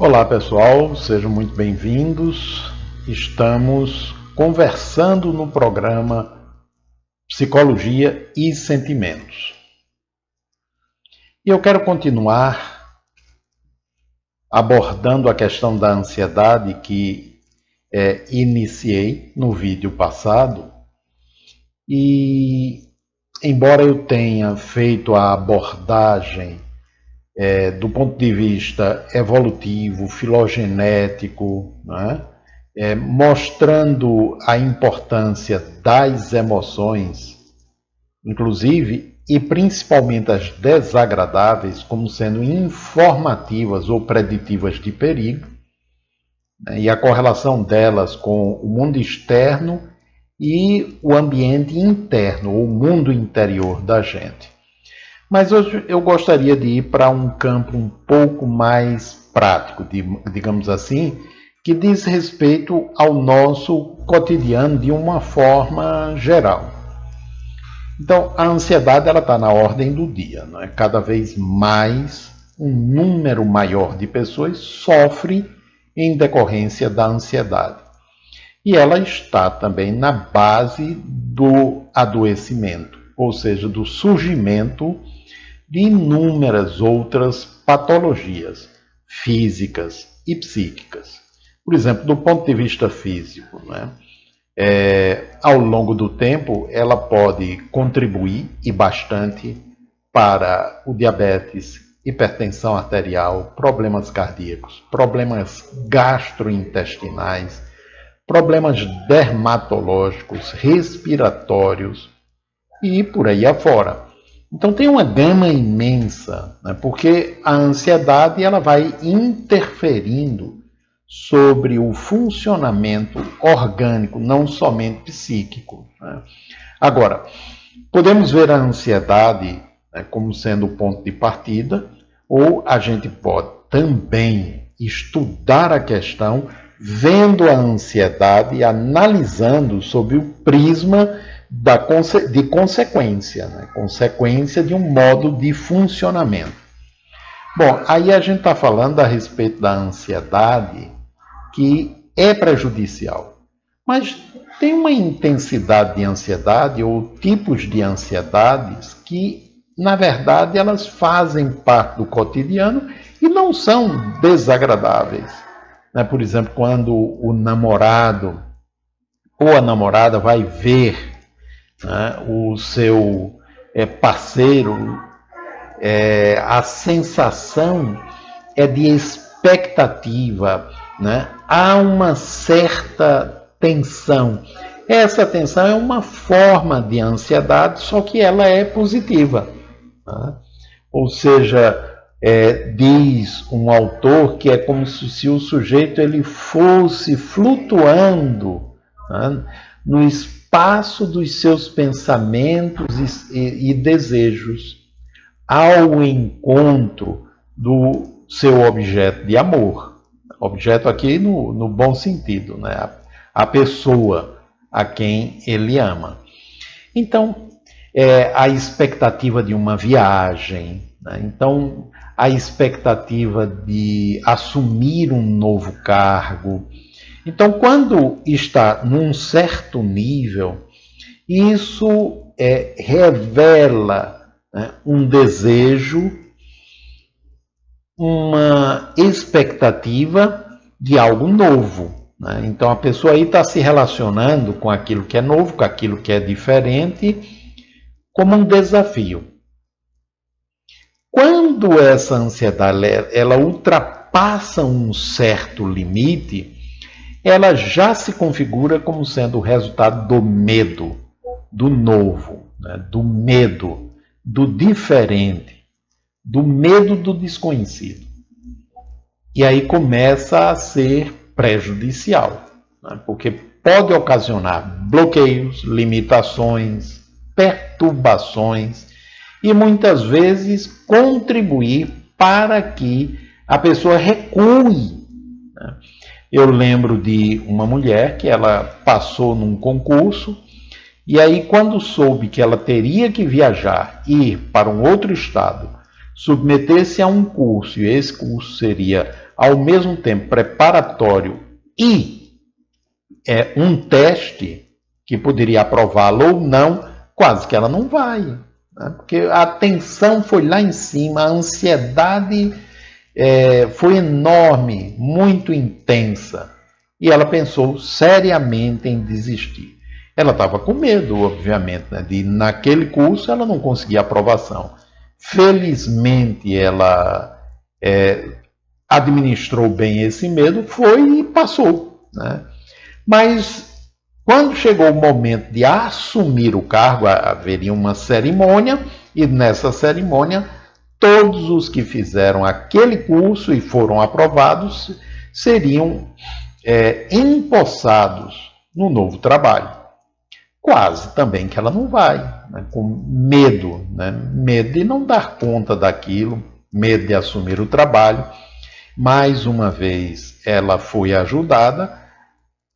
Olá pessoal, sejam muito bem-vindos. Estamos conversando no programa Psicologia e Sentimentos. E eu quero continuar abordando a questão da ansiedade que iniciei no vídeo passado. E embora eu tenha feito a abordagem do ponto de vista evolutivo, filogenético, né? Mostrando a importância das emoções, inclusive e principalmente as desagradáveis, como sendo informativas ou preditivas de perigo, né? E a correlação delas com o mundo externo e o ambiente interno, ou o mundo interior da gente. Mas hoje eu gostaria de ir para um campo um pouco mais prático, digamos assim, que diz respeito ao nosso cotidiano de uma forma geral. Então, a ansiedade está na ordem do dia, não é? Cada vez mais um número maior de pessoas sofre em decorrência da ansiedade. E ela está também na base do adoecimento, ou seja, do surgimento de inúmeras outras patologias físicas e psíquicas. Por exemplo, do ponto de vista físico, né? Ao longo do tempo, ela pode contribuir, e bastante, para o diabetes, hipertensão arterial, problemas cardíacos, problemas gastrointestinais, problemas dermatológicos, respiratórios e por aí afora. Então tem uma gama imensa, né? Porque a ansiedade ela vai interferindo sobre o funcionamento orgânico, não somente psíquico, né? Agora, podemos ver a ansiedade, né, como sendo o ponto de partida, ou a gente pode também estudar a questão vendo a ansiedade e analisando sob o prisma de consequência, né? Consequência de um modo de funcionamento. Bom, aí a gente está falando a respeito da ansiedade que é prejudicial, mas tem uma intensidade de ansiedade ou tipos de ansiedades que, na verdade, elas fazem parte do cotidiano e não são desagradáveis, né? Por exemplo, quando o namorado ou a namorada vai ver, né, o seu parceiro, a sensação é de expectativa, né? Há uma certa tensão. Essa tensão é uma forma de ansiedade, só que ela é positiva, né? Ou seja, diz um autor que é como se o sujeito ele fosse flutuando, né, no espaço dos seus pensamentos e desejos ao encontro do seu objeto de amor. Objeto aqui no bom sentido, né? A pessoa a quem ele ama. Então, a expectativa de uma viagem, né? Então, a expectativa de assumir um novo cargo. Então, quando está num certo nível, isso revela, né, um desejo, uma expectativa de algo novo, né? Então, a pessoa aí está se relacionando com aquilo que é novo, com aquilo que é diferente, como um desafio. Quando essa ansiedade ela ultrapassa um certo limite, ela já se configura como sendo o resultado do medo, do novo, né? Do medo, do diferente, do medo do desconhecido. E aí começa a ser prejudicial, né? Porque pode ocasionar bloqueios, limitações, perturbações e muitas vezes contribuir para que a pessoa recue, né? Eu lembro de uma mulher que ela passou num concurso e aí quando soube que ela teria que viajar, ir para um outro estado, submeter-se a um curso, e esse curso seria ao mesmo tempo preparatório e um teste que poderia aprová-la ou não, quase que ela não vai, né? Porque a tensão foi lá em cima, a ansiedade foi enorme, muito intensa, e ela pensou seriamente em desistir. Ela estava com medo, obviamente, né, de naquele curso ela não conseguir aprovação. Felizmente ela administrou bem esse medo, foi e passou, né? Mas quando chegou o momento de assumir o cargo, haveria uma cerimônia, e nessa cerimônia todos os que fizeram aquele curso e foram aprovados seriam empossados no novo trabalho. Quase também que ela não vai, né? Com medo, né? Medo de não dar conta daquilo, medo de assumir o trabalho. Mais uma vez ela foi ajudada,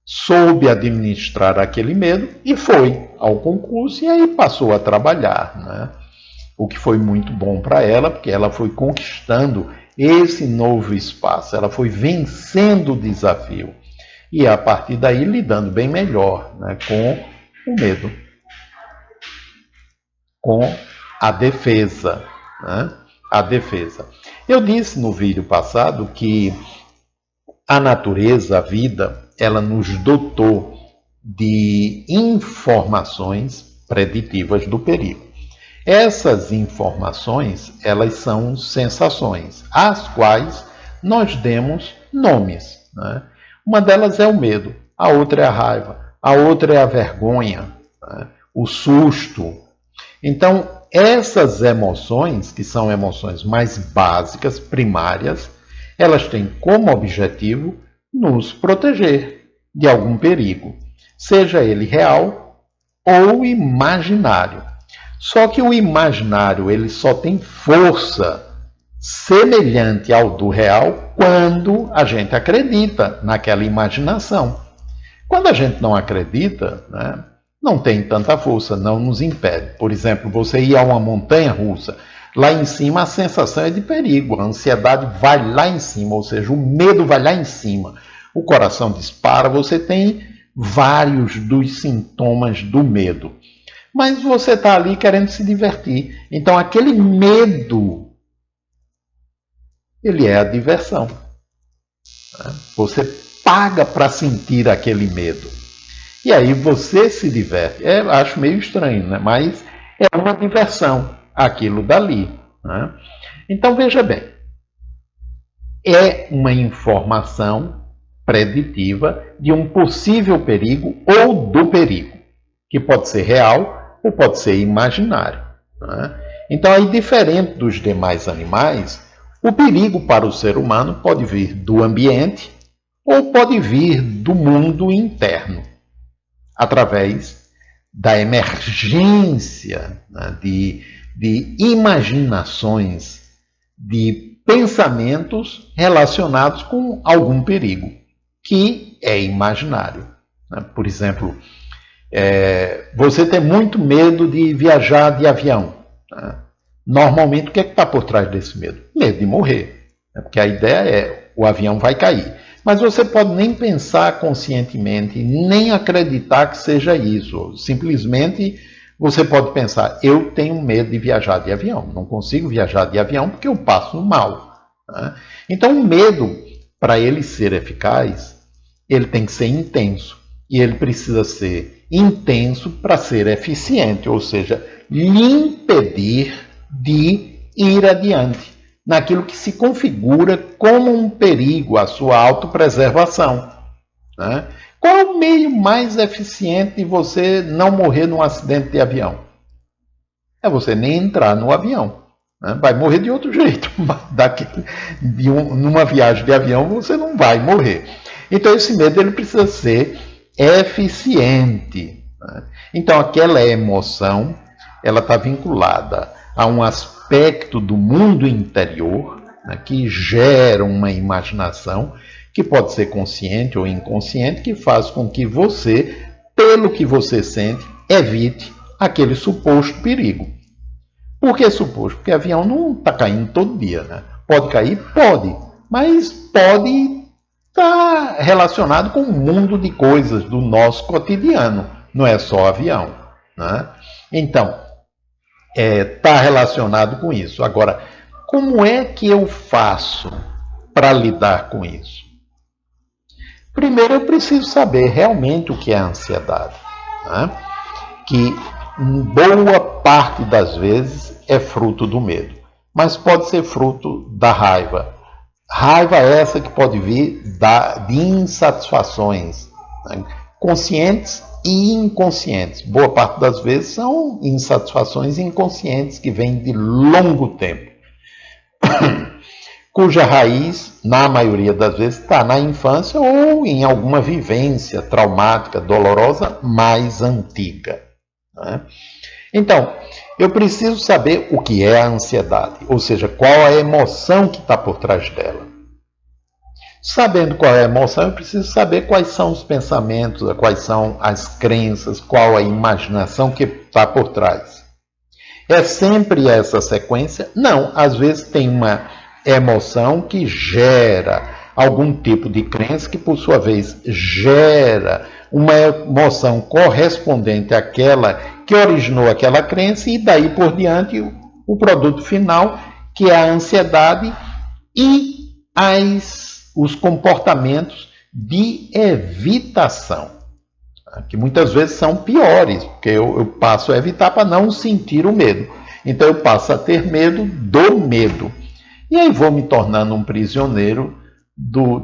soube administrar aquele medo e foi ao concurso e aí passou a trabalhar, né? O que foi muito bom para ela, porque ela foi conquistando esse novo espaço, ela foi vencendo o desafio e a partir daí lidando bem melhor, né, com o medo, com a defesa, né? A defesa. Eu disse no vídeo passado que a natureza, a vida, ela nos dotou de informações preditivas do perigo. Essas informações, elas são sensações, às quais nós demos nomes, né? Uma delas é o medo, a outra é a raiva, a outra é a vergonha, né? O susto. Então, essas emoções, que são emoções mais básicas, primárias, elas têm como objetivo nos proteger de algum perigo, seja ele real ou imaginário. Só que o imaginário ele só tem força semelhante ao do real quando a gente acredita naquela imaginação. Quando a gente não acredita, né, não tem tanta força, não nos impede. Por exemplo, você ir a uma montanha russa, lá em cima a sensação é de perigo, a ansiedade vai lá em cima, ou seja, o medo vai lá em cima. O coração dispara, você tem vários dos sintomas do medo. Mas você está ali querendo se divertir. Então aquele medo, ele é a diversão. Você paga para sentir aquele medo. E aí você se diverte. Acho meio estranho, né? Mas é uma diversão, aquilo dali, né? Então veja bem, é uma informação preditiva de um possível perigo ou do perigo, que pode ser real ou pode ser imaginário, né? Então, aí, diferente dos demais animais, o perigo para o ser humano pode vir do ambiente ou pode vir do mundo interno, através da emergência, né, de imaginações, de pensamentos relacionados com algum perigo, que é imaginário, né? Por exemplo, você tem muito medo de viajar de avião, né? Normalmente, o que está por trás desse medo? Medo de morrer, né? Porque a ideia é o avião vai cair. Mas você pode nem pensar conscientemente, nem acreditar que seja isso. Simplesmente você pode pensar, eu tenho medo de viajar de avião, não consigo viajar de avião porque eu passo mal, né? Então o medo, para ele ser eficaz, ele tem que ser intenso. E ele precisa ser intenso para ser eficiente, ou seja, lhe impedir de ir adiante naquilo que se configura como um perigo à sua autopreservação, né? Qual é o meio mais eficiente de você não morrer num acidente de avião? É você nem entrar no avião, né? Vai morrer de outro jeito, mas numa viagem de avião você não vai morrer. Então esse medo ele precisa ser eficiente, né? Então aquela emoção ela está vinculada a um aspecto do mundo interior, né, que gera uma imaginação que pode ser consciente ou inconsciente, que faz com que você, pelo que você sente, evite aquele suposto perigo. Por que suposto? Porque avião não está caindo todo dia, né? Pode cair? Pode. mas pode estar relacionado com um mundo de coisas do nosso cotidiano, não é só avião, né? Então, está relacionado com isso. Agora, como é que eu faço para lidar com isso? Primeiro, eu preciso saber realmente o que é a ansiedade, né? Que boa parte das vezes é fruto do medo, mas pode ser fruto da raiva. Raiva essa que pode vir de insatisfações, né? Conscientes e inconscientes. Boa parte das vezes são insatisfações inconscientes que vêm de longo tempo, cuja raiz, na maioria das vezes, está na infância ou em alguma vivência traumática, dolorosa, mais antiga, né? Então, eu preciso saber o que é a ansiedade, ou seja, qual a emoção que está por trás dela. Sabendo qual é a emoção, eu preciso saber quais são os pensamentos, quais são as crenças, qual a imaginação que está por trás. É sempre essa sequência? Não, às vezes tem uma emoção que gera algum tipo de crença que, por sua vez, gera uma emoção correspondente àquela que originou aquela crença e daí por diante o produto final, que é a ansiedade e os comportamentos de evitação, que muitas vezes são piores, porque eu passo a evitar para não sentir o medo. Então eu passo a ter medo do medo. E aí vou me tornando um prisioneiro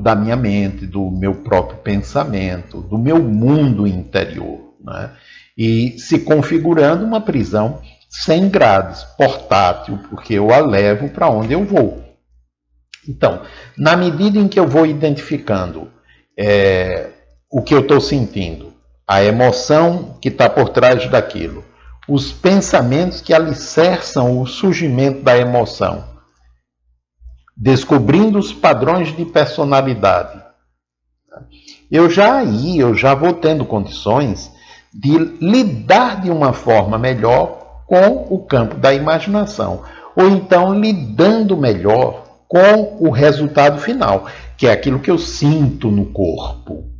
da minha mente, do meu próprio pensamento, do meu mundo interior, né? E se configurando uma prisão sem grades, portátil, porque eu a levo para onde eu vou. Então, na medida em que eu vou identificando o que eu estou sentindo, a emoção que está por trás daquilo, os pensamentos que alicerçam o surgimento da emoção, descobrindo os padrões de personalidade, eu já vou tendo condições de lidar de uma forma melhor com o campo da imaginação, ou então lidando melhor com o resultado final, que é aquilo que eu sinto no corpo.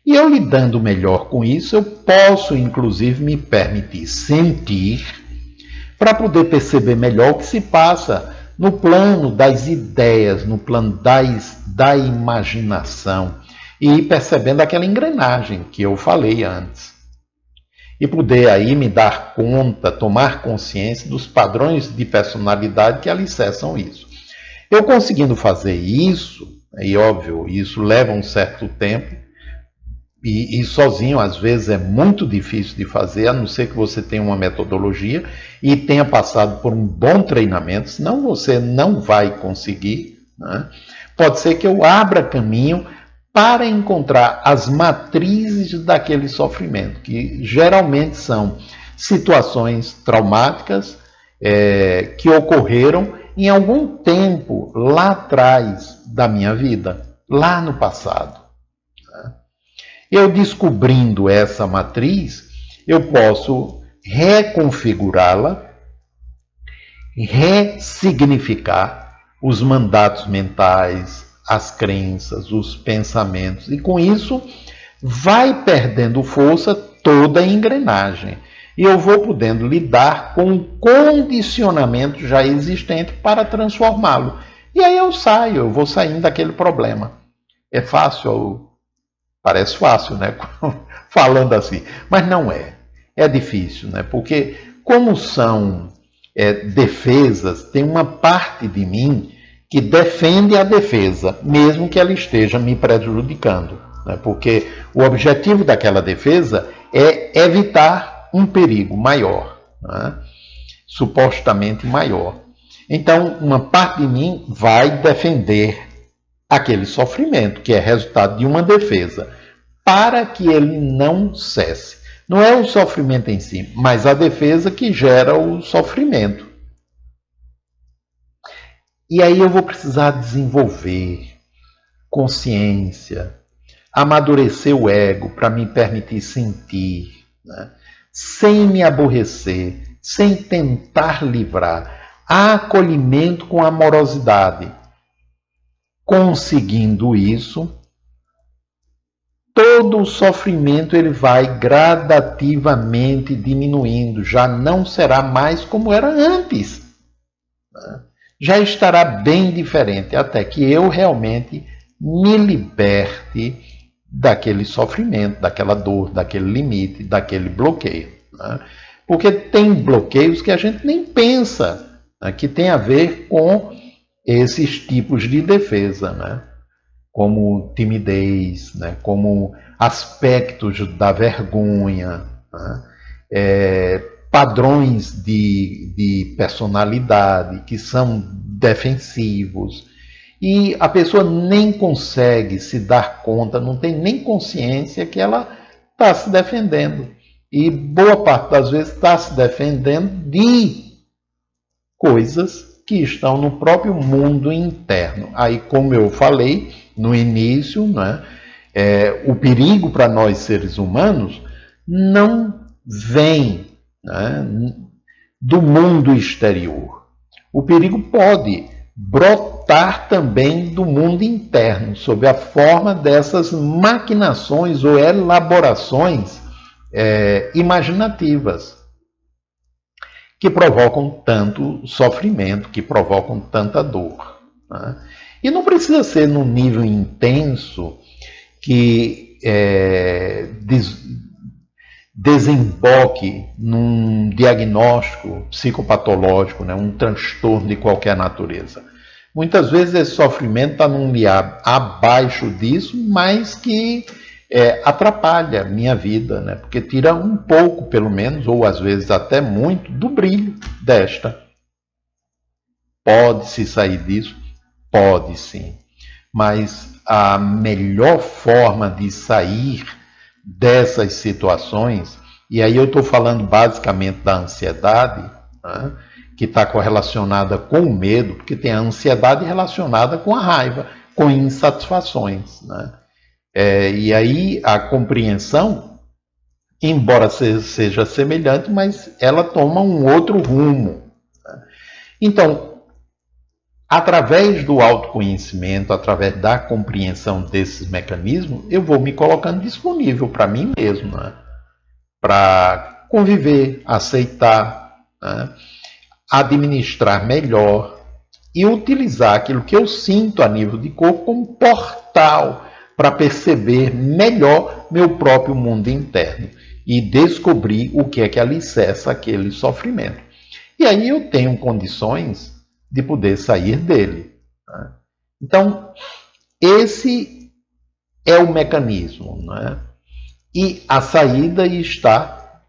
E eu lidando melhor com isso, eu posso inclusive me permitir sentir para poder perceber melhor o que se passa no plano das ideias, no plano da imaginação, e ir percebendo aquela engrenagem que eu falei antes. E poder aí me dar conta, tomar consciência dos padrões de personalidade que alicerçam isso. Eu conseguindo fazer isso, e óbvio, isso leva um certo tempo, e sozinho às vezes é muito difícil de fazer, a não ser que você tenha uma metodologia e tenha passado por um bom treinamento, senão você não vai conseguir, né? Pode ser que eu abra caminho para encontrar as matrizes daquele sofrimento, que geralmente são situações traumáticas que ocorreram em algum tempo lá atrás da minha vida, lá no passado. Eu descobrindo essa matriz, eu posso reconfigurá-la, ressignificar os mandatos mentais, as crenças, os pensamentos, e com isso vai perdendo força toda a engrenagem. E eu vou podendo lidar com o condicionamento já existente para transformá-lo. E aí eu vou saindo daquele problema. É fácil? Parece fácil, né? Falando assim, mas não é. É difícil, né? Porque como são defesas, tem uma parte de mim que defende a defesa, mesmo que ela esteja me prejudicando, né? Porque o objetivo daquela defesa é evitar um perigo maior, né? Supostamente maior. Então, uma parte de mim vai defender aquele sofrimento, que é resultado de uma defesa, para que ele não cesse. Não é o sofrimento em si, mas a defesa que gera o sofrimento. E aí eu vou precisar desenvolver consciência, amadurecer o ego para me permitir sentir, né? Sem me aborrecer, sem tentar livrar. acolhimento com amorosidade. Conseguindo isso, todo o sofrimento ele vai gradativamente diminuindo, já não será mais como era antes. Já estará bem diferente, até que eu realmente me liberte daquele sofrimento, daquela dor, daquele limite, daquele bloqueio. Porque tem bloqueios que a gente nem pensa, que tem a ver com esses tipos de defesa, como timidez, como aspectos da vergonha, padrões de personalidade que são defensivos. E a pessoa nem consegue se dar conta, não tem nem consciência que ela está se defendendo. E boa parte das vezes está se defendendo de coisas que estão no próprio mundo interno. Aí, como eu falei no início, o perigo para nós seres humanos não vem do mundo exterior. O perigo pode brotar também do mundo interno, sob a forma dessas maquinações ou elaborações imaginativas, que provocam tanto sofrimento, que provocam tanta dor. E não precisa ser num nível intenso que desemboque num diagnóstico psicopatológico, um transtorno de qualquer natureza. Muitas vezes esse sofrimento está num limiar abaixo disso, mas que atrapalha a minha vida, porque tira um pouco, pelo menos, ou às vezes até muito, do brilho desta. Pode-se sair disso? Pode sim. Mas a melhor forma de sair dessas situações, e aí eu estou falando basicamente da ansiedade, que está correlacionada com o medo, porque tem a ansiedade relacionada com a raiva, com insatisfações. E aí a compreensão, embora seja semelhante, mas ela toma um outro rumo. Então, através do autoconhecimento, através da compreensão desses mecanismos, eu vou me colocando disponível para mim mesmo, para conviver, aceitar, administrar melhor e utilizar aquilo que eu sinto a nível de corpo como portal para perceber melhor meu próprio mundo interno e descobrir o que é que alicerça aquele sofrimento. E aí eu tenho condições de poder sair dele. Então, esse é o mecanismo. E a saída está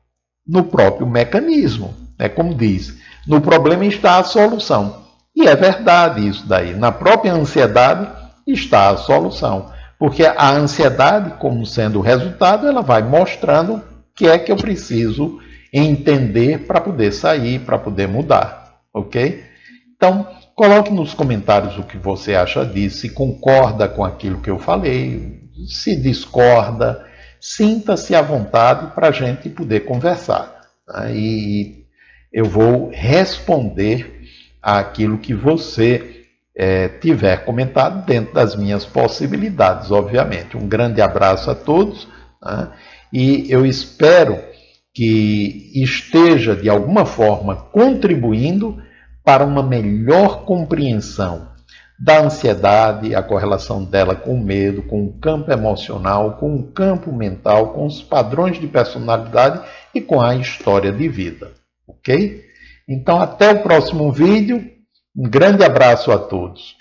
no próprio mecanismo. Como diz, no problema está a solução. E é verdade isso daí. Na própria ansiedade está a solução. Porque a ansiedade, como sendo o resultado, ela vai mostrando o que é que eu preciso entender para poder sair, para poder mudar. Ok? Então, coloque nos comentários o que você acha disso, se concorda com aquilo que eu falei, se discorda, sinta-se à vontade para a gente poder conversar. E eu vou responder àquilo que você tiver comentado dentro das minhas possibilidades, obviamente. Um grande abraço a todos, e eu espero que esteja, de alguma forma, contribuindo para uma melhor compreensão da ansiedade, a correlação dela com o medo, com o campo emocional, com o campo mental, com os padrões de personalidade e com a história de vida. Ok? Então, até o próximo vídeo. Um grande abraço a todos.